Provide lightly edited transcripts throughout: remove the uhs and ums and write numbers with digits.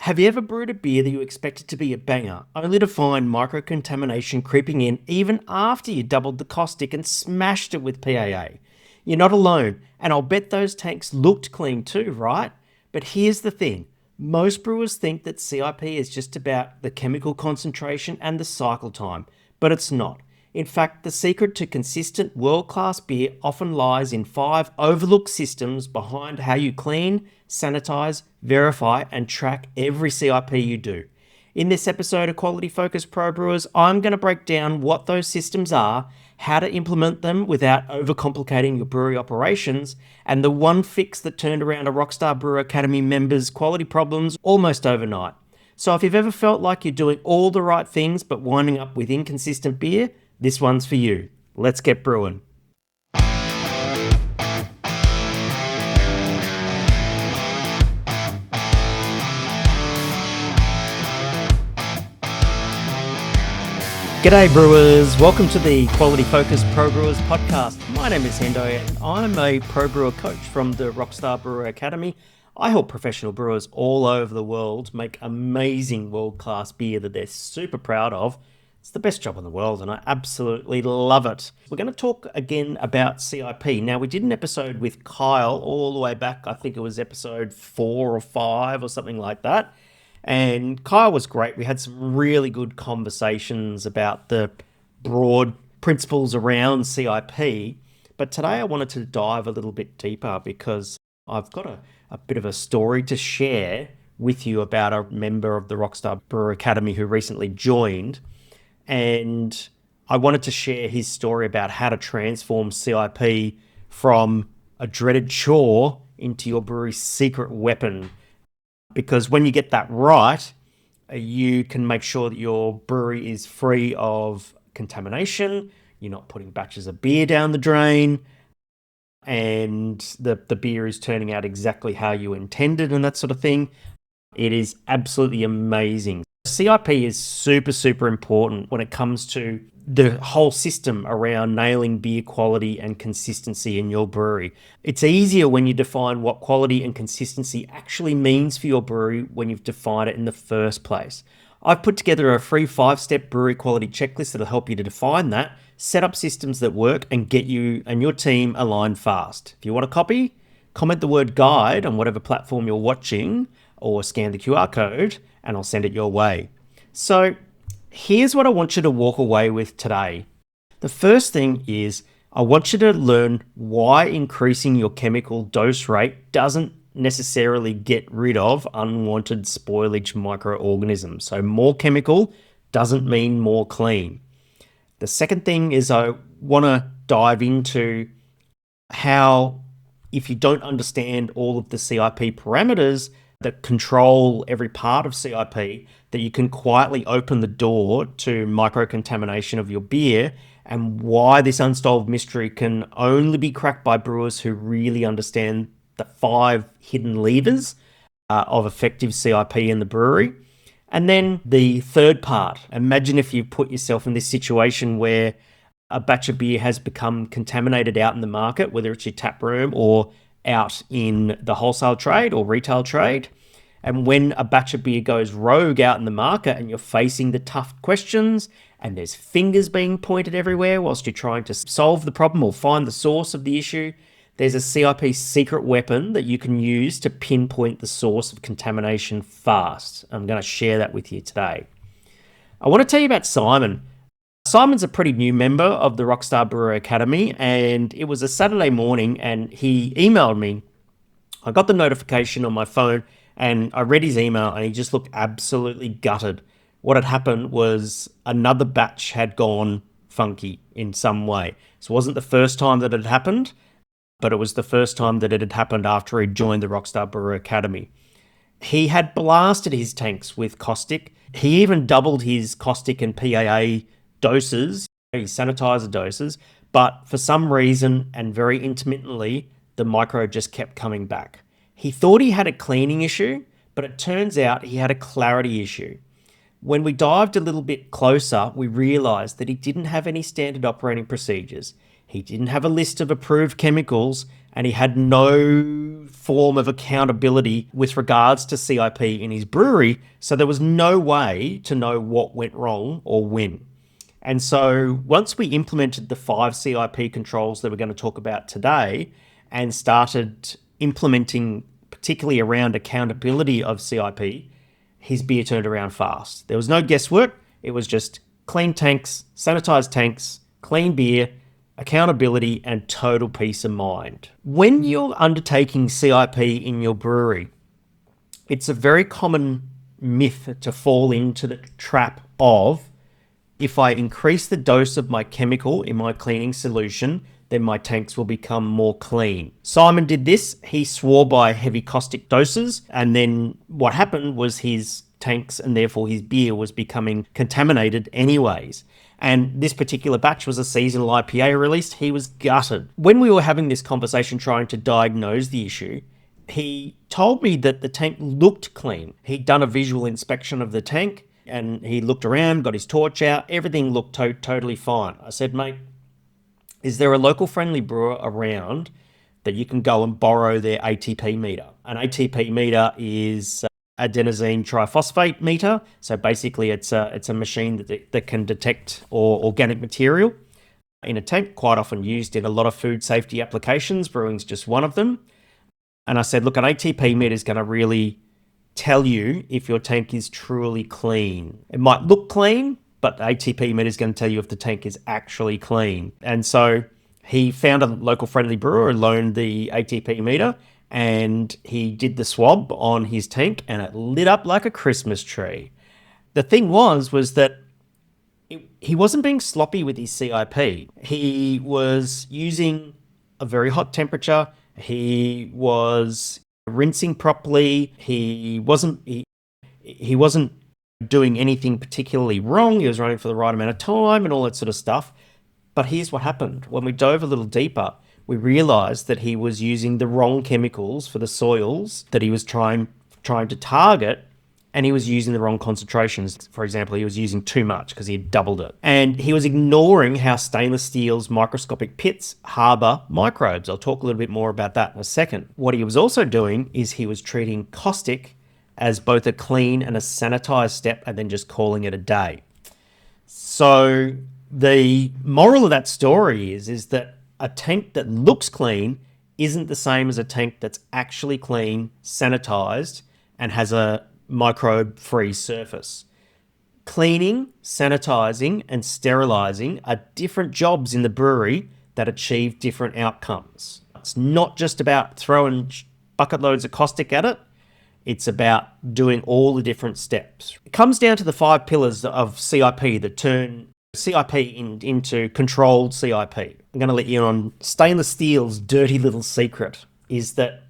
Have you ever brewed a beer that you expected to be a banger, only to find microcontamination creeping in even after you doubled the caustic and smashed it with PAA? You're not alone, and I'll bet those tanks looked clean too, right? But here's the thing. Most brewers think that CIP is just about the chemical concentration and the cycle time, but it's not. In fact, the secret to consistent world-class beer often lies in 5 overlooked systems behind how you clean, sanitize, verify, and track every CIP you do. In this episode of Quality Focus Pro Brewers, I'm going to break down what those systems are, how to implement them without overcomplicating your brewery operations, and the one fix that turned around a Rockstar Brewer Academy members' quality problems almost overnight. So if you've ever felt like you're doing all the right things but winding up with inconsistent beer, this one's for you. Let's get brewing. G'day brewers, welcome to the Quality Focus Pro Brewers podcast. My name is Hendo and I'm a pro brewer coach from the Rockstar Brewer Academy. I help professional brewers all over the world make amazing world-class beer that they're super proud of. It's the best job in the world and I absolutely love it. We're going to talk again about CIP. Now, we did an episode with Kyle all the way back. I think it was episode 4 or 5 or something like that. And Kyle was great. We had some really good conversations about the broad principles around CIP. But today I wanted to dive a little bit deeper because I've got a bit of a story to share with you about a member of the Rockstar Brewer Academy who recently joined. And I wanted to share his story about how to transform CIP from a dreaded chore into your brewery's secret weapon. Because when you get that right, you can make sure that your brewery is free of contamination, you're not putting batches of beer down the drain, and the beer is turning out exactly how you intended and that sort of thing. It is absolutely amazing. CIP is super important when it comes to the whole system around nailing beer quality and consistency in your brewery. It's easier when you define what quality and consistency actually means for your brewery when you've defined it in the first place. I've put together a free 5-step brewery quality checklist that'll help you to define that, set up systems that work, and get you and your team aligned fast. If you want a copy, comment the word guide on whatever platform you're watching or scan the QR code and I'll send it your way. So here's what I want you to walk away with today. The first thing is I want you to learn why increasing your chemical dose rate doesn't necessarily get rid of unwanted spoilage microorganisms. So more chemical doesn't mean more clean. The second thing is I want to dive into how, if you don't understand all of the CIP parameters that control every part of CIP, that you can quietly open the door to microcontamination of your beer, and why this unsolved mystery can only be cracked by brewers who really understand the 5 hidden levers of effective CIP in the brewery. And then the third part, imagine if you put yourself in this situation where a batch of beer has become contaminated out in the market, whether it's your tap room or out in the wholesale trade or retail trade. And when a batch of beer goes rogue out in the market and you're facing the tough questions and there's fingers being pointed everywhere whilst you're trying to solve the problem or find the source of the issue, there's a CIP secret weapon that you can use to pinpoint the source of contamination fast. I'm going to share that with you today. I want to tell you about Simon. Simon's a pretty new member of the Rockstar Brewer Academy, and it was a Saturday morning and he emailed me. I got the notification on my phone and I read his email and he just looked absolutely gutted. What had happened was another batch had gone funky in some way. So it wasn't the first time that it had happened, but it was the first time that it had happened after he joined the Rockstar Brewer Academy. He had blasted his tanks with caustic. He even doubled his caustic and PAA doses, his sanitizer doses, but for some reason and very intermittently, the microbe just kept coming back. He thought he had a cleaning issue, but it turns out he had a clarity issue. When we dived a little bit closer, we realized that he didn't have any standard operating procedures. he didn't have a list of approved chemicals, and he had no form of accountability with regards to CIP in his brewery, so there was no way to know what went wrong or when. And so once we implemented the 5 CIP controls that we're going to talk about today and started implementing particularly around accountability of CIP, his beer turned around fast. There was no guesswork. It was just clean tanks, sanitized tanks, clean beer, accountability, and total peace of mind. When you're undertaking CIP in your brewery, it's a very common myth to fall into the trap of, if I increase the dose of my chemical in my cleaning solution, then my tanks will become more clean. Simon did this. He swore by heavy caustic doses, and then what happened was his tanks and therefore his beer was becoming contaminated anyways. And this particular batch was a seasonal IPA released. He was gutted. When we were having this conversation trying to diagnose the issue, he told me that the tank looked clean. He'd done a visual inspection of the tank and he looked around, got his torch out. Everything looked totally fine. I said, mate, is there a local friendly brewer around that you can go and borrow their ATP meter? An ATP meter is adenosine triphosphate meter. So basically it's a machine that can detect organic material in a tank, quite often used in a lot of food safety applications. Brewing's just one of them. And I said, look, an ATP meter is going to really tell you if your tank is truly clean. It might look clean, but the ATP meter is going to tell you if the tank is actually clean. And so he found a local friendly brewer and loaned the ATP meter, and he did the swab on his tank and it lit up like a Christmas tree. The thing was that he wasn't being sloppy with his CIP. He was using a very hot temperature. He was rinsing properly. He wasn't doing anything particularly wrong. He was running for the right amount of time and all that sort of stuff. But here's what happened. When we dove a little deeper, we realized that he was using the wrong chemicals for the soils that he was trying to target, and he was using the wrong concentrations. For example, he was using too much because he had doubled it. And he was ignoring how stainless steel's microscopic pits harbour microbes. I'll talk a little bit more about that in a second. What he was also doing is he was treating caustic as both a clean and a sanitized step and then just calling it a day. So the moral of that story is that a tank that looks clean isn't the same as a tank that's actually clean, sanitized, and has a microbe-free surface. Cleaning, sanitizing, and sterilizing are different jobs in the brewery that achieve different outcomes. It's not just about throwing bucket loads of caustic at it. It's about doing all the different steps. It comes down to the 5 pillars of CIP that turn CIP into controlled CIP. I'm going to let you in on stainless steel's dirty little secret, is that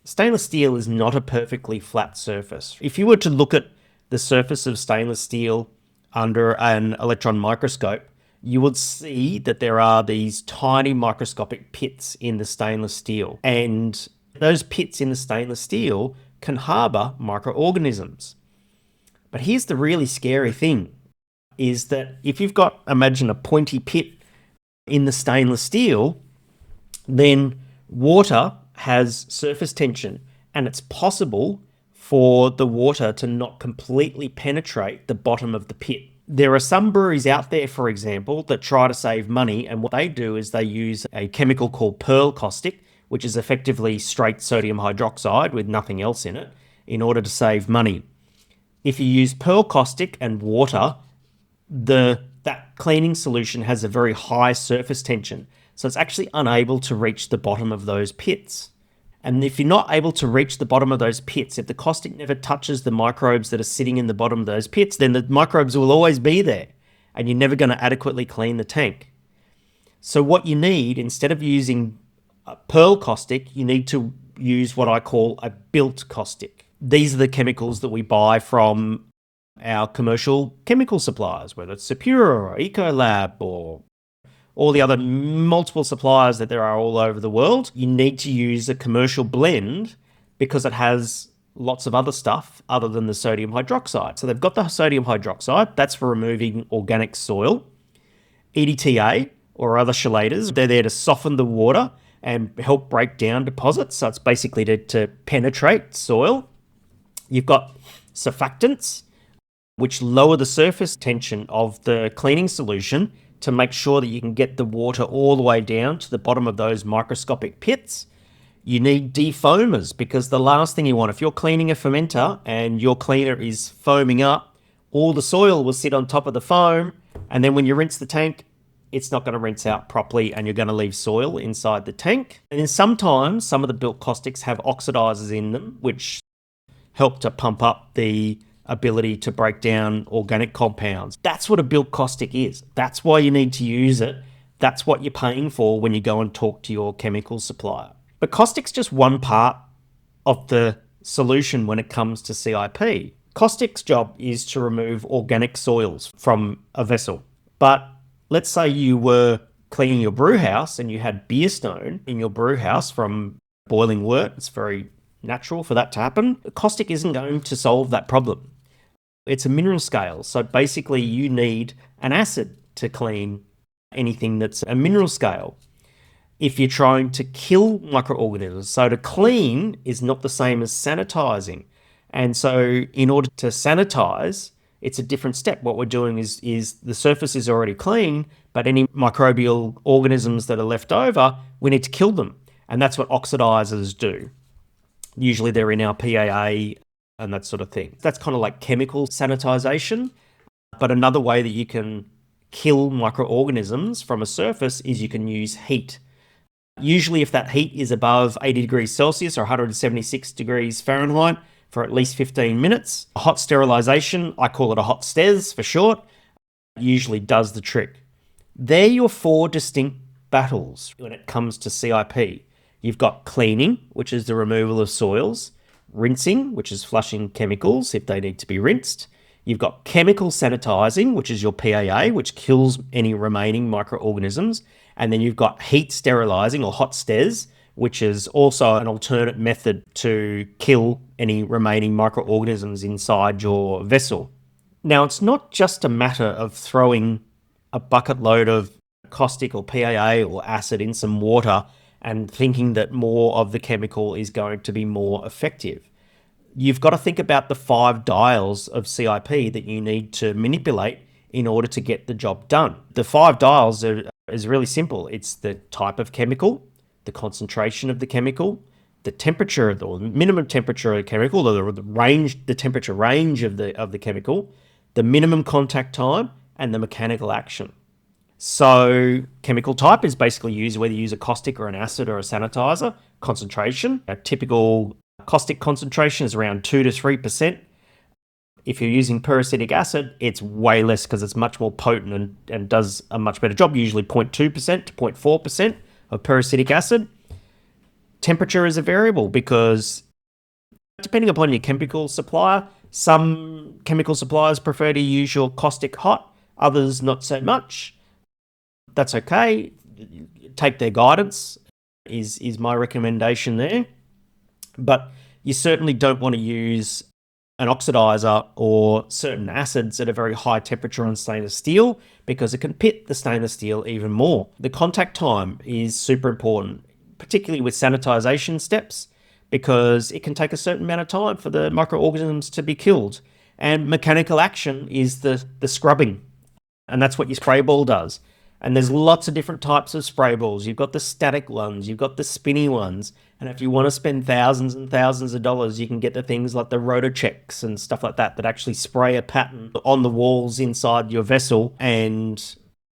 stainless steel is not a perfectly flat surface. If you were to look at the surface of stainless steel under an electron microscope, you would see that there are these tiny microscopic pits in the stainless steel. And those pits in the stainless steel can harbour microorganisms. But here's the really scary thing, is that if you've got, imagine a pointy pit in the stainless steel, then water has surface tension, and it's possible for the water to not completely penetrate the bottom of the pit. There are some breweries out there, for example, that try to save money, and what they do is they use a chemical called pearl caustic, which is effectively straight sodium hydroxide with nothing else in it, in order to save money. If you use pearl caustic and water, that cleaning solution has a very high surface tension, so it's actually unable to reach the bottom of those pits. And if you're not able to reach the bottom of those pits, if the caustic never touches the microbes that are sitting in the bottom of those pits, then the microbes will always be there, and you're never going to adequately clean the tank. So what you need, instead of using pearl caustic, you need to use what I call a built caustic. These are the chemicals that we buy from our commercial chemical suppliers, whether it's Sapura or Ecolab or all the other multiple suppliers that there are all over the world. You need to use a commercial blend because it has lots of other stuff other than the sodium hydroxide. So they've got the sodium hydroxide, that's for removing organic soil. EDTA, or other chelators. They're there to soften the water and help break down deposits. So it's basically to penetrate soil. You've got surfactants, which lower the surface tension of the cleaning solution to make sure that you can get the water all the way down to the bottom of those microscopic pits. You need defoamers, because the last thing you want, if you're cleaning a fermenter and your cleaner is foaming up, all the soil will sit on top of the foam, and then when you rinse the tank, it's not going to rinse out properly and you're going to leave soil inside the tank. And then sometimes some of the built caustics have oxidizers in them, which help to pump up the ability to break down organic compounds. That's what a built caustic is. That's why you need to use it. That's what you're paying for when you go and talk to your chemical supplier. But caustic's just one part of the solution when it comes to CIP. Caustic's job is to remove organic soils from a vessel. But let's say you were cleaning your brew house and you had beer stone in your brew house from boiling wort. It's very natural for that to happen. Caustic isn't going to solve that problem. It's a mineral scale. So basically you need an acid to clean anything that's a mineral scale if you're trying to kill microorganisms. So to clean is not the same as sanitizing. And so in order to sanitize, it's a different step. What we're doing is the surface is already clean, but any microbial organisms that are left over, we need to kill them. And that's what oxidizers do. Usually they're in our PAA and that sort of thing. That's kind of like chemical sanitization. But another way that you can kill microorganisms from a surface is you can use heat. Usually if that heat is above 80 degrees Celsius or 176 degrees Fahrenheit for at least 15 minutes, a hot sterilization, I call it a hot stes for short, usually does the trick. They're your four distinct battles when it comes to CIP. You've got cleaning, which is the removal of soils, rinsing, which is flushing chemicals if they need to be rinsed. You've got chemical sanitizing, which is your PAA, which kills any remaining microorganisms. And then you've got heat sterilizing or hot stes, which is also an alternate method to kill any remaining microorganisms inside your vessel. Now, it's not just a matter of throwing a bucket load of caustic or PAA or acid in some water and thinking that more of the chemical is going to be more effective. You've got to think about the 5 dials of CIP that you need to manipulate in order to get the job done. The 5 dials is really simple. It's the type of chemical, the concentration of the chemical, the temperature or the minimum temperature of the chemical, or the temperature range of the chemical, the minimum contact time, and the mechanical action. So chemical type is basically used whether you use a caustic or an acid or a sanitizer. Concentration, a typical caustic concentration is around 2 to 3%. If you're using peracetic acid, it's way less because it's much more potent and does a much better job, usually 0.2% to 0.4% of peracetic acid. Temperature is a variable because depending upon your chemical supplier, some chemical suppliers prefer to use your caustic hot, others not so much. That's okay. Take their guidance is my recommendation there. But you certainly don't want to use an oxidizer or certain acids at a very high temperature on stainless steel because it can pit the stainless steel even more. The contact time is super important, particularly with sanitization steps, because it can take a certain amount of time for the microorganisms to be killed. And mechanical action is the scrubbing, and that's what your spray ball does. And there's lots of different types of spray balls. You've got the static ones, you've got the spinny ones. And if you want to spend thousands and thousands of dollars, you can get the things like the rotochecks and stuff like that actually spray a pattern on the walls inside your vessel. And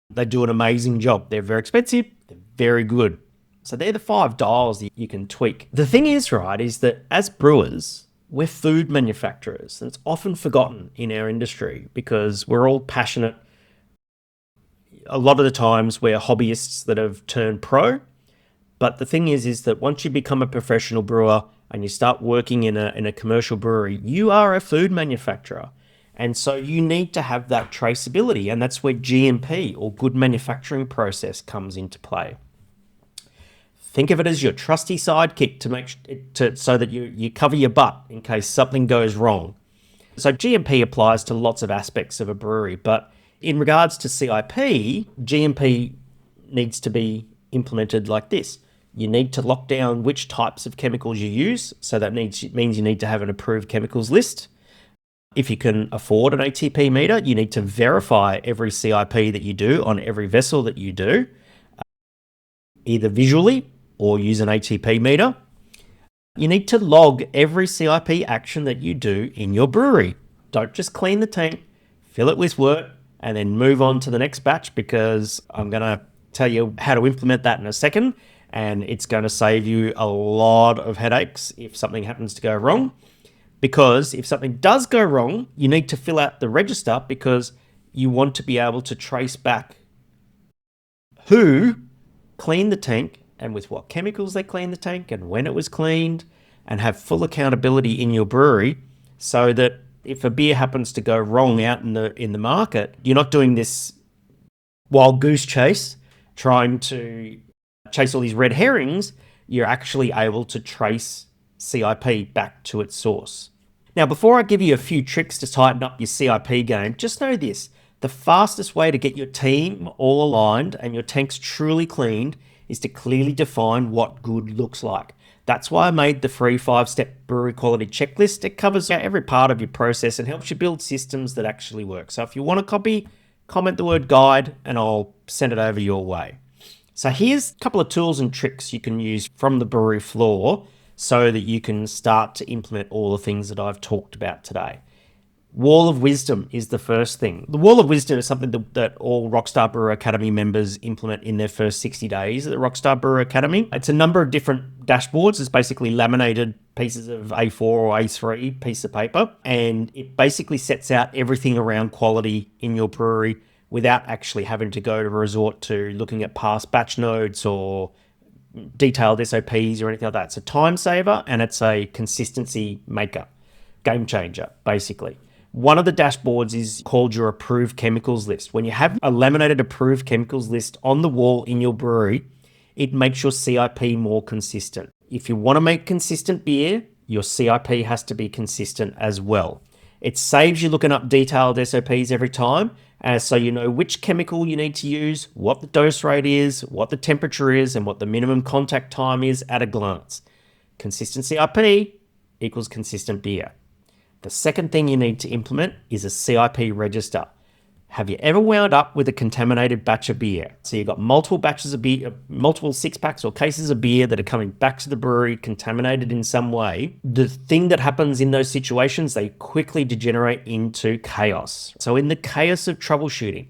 they do an amazing job. They're very expensive, they're very good. So they're the 5 dials that you can tweak. The thing is, right, is that as brewers, we're food manufacturers. And it's often forgotten in our industry because we're all passionate. A lot of the times we're hobbyists that have turned pro. But the thing is that once you become a professional brewer and you start working in a commercial brewery, you are a food manufacturer. And so you need to have that traceability. And that's where GMP or good manufacturing process comes into play. Think of it as your trusty sidekick so that you cover your butt in case something goes wrong. So GMP applies to lots of aspects of a brewery, but in regards to CIP, GMP needs to be implemented like this. You need to lock down which types of chemicals you use. So that means you need to have an approved chemicals list. If you can afford an ATP meter, you need to verify every CIP that you do on every vessel that you do, either visually or use an ATP meter. You need to log every CIP action that you do in your brewery. Don't just clean the tank, fill it with wort, and then move on to the next batch, because I'm going to tell you how to implement that in a second, and it's going to save you a lot of headaches if something happens to go wrong. Because if something does go wrong, you need to fill out the register, because you want to be able to trace back who cleaned the tank and with what chemicals they cleaned the tank and when it was cleaned, and have full accountability in your brewery, so that if a beer happens to go wrong out in the market, you're not doing this wild goose chase trying to chase all these red herrings. You're actually able to trace CIP back to its source. Now, before I give you a few tricks to tighten up your CIP game, just know this: the fastest way to get your team all aligned and your tanks truly cleaned is to clearly define what good looks like. That's why I made the free 5-step brewery quality checklist. It covers every part of your process and helps you build systems that actually work. So if you want a copy, comment the word guide and I'll send it over your way. So here's a couple of tools and tricks you can use from the brewery floor so that you can start to implement all the things that I've talked about today. Wall of Wisdom is the first thing. The Wall of Wisdom is something that all Rockstar Brewer Academy members implement in their first 60 days at the Rockstar Brewer Academy. It's a number of different dashboards. It's basically laminated pieces of A4 or A3 piece of paper, and it basically sets out everything around quality in your brewery without actually having to go to resort to looking at past batch notes or detailed SOPs or anything like that. It's a time saver and it's a consistency maker, game changer, basically. One of the dashboards is called your approved chemicals list. When you have a laminated approved chemicals list on the wall in your brewery, it makes your CIP more consistent. If you want to make consistent beer, your CIP has to be consistent as well. It saves you looking up detailed SOPs every time, so you know which chemical you need to use, what the dose rate is, what the temperature is, and what the minimum contact time is at a glance. Consistent CIP equals consistent beer. The second thing you need to implement is a CIP register. Have you ever wound up with a contaminated batch of beer? So you've got multiple batches of beer, multiple 6-packs or cases of beer that are coming back to the brewery contaminated in some way. The thing that happens in those situations, they quickly degenerate into chaos. So in the chaos of troubleshooting,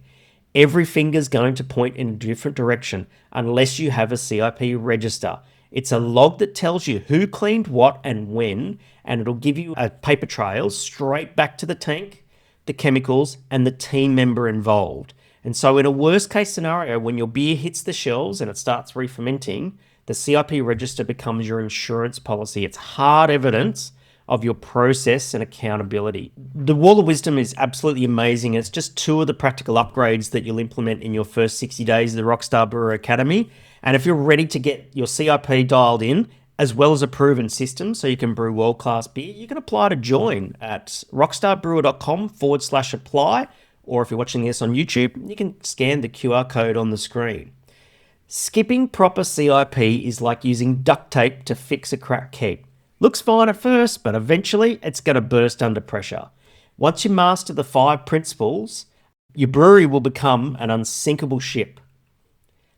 every finger's going to point in a different direction unless you have a CIP register. It's a log that tells you who cleaned what and when, and it'll give you a paper trail straight back to the tank, the chemicals, and the team member involved. And so in a worst case scenario, when your beer hits the shelves and it starts re-fermenting, the CIP register becomes your insurance policy. It's hard evidence of your process and accountability. The Wall of Wisdom is absolutely amazing. It's just 2 of the practical upgrades that you'll implement in your first 60 days of the Rockstar Brewer Academy. And if you're ready to get your CIP dialed in, as well as a proven system so you can brew world-class beer, you can apply to join at rockstarbrewer.com/apply, or if you're watching this on YouTube, you can scan the QR code on the screen. Skipping proper CIP is like using duct tape to fix a cracked keg. Looks fine at first, but eventually it's going to burst under pressure. Once you master the 5 principles, your brewery will become an unsinkable ship.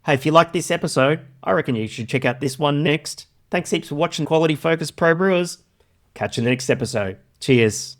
Hey, if you like this episode, I reckon you should check out this one next. Thanks heaps for watching Quality Focus Pro Brewers. Catch you in the next episode. Cheers.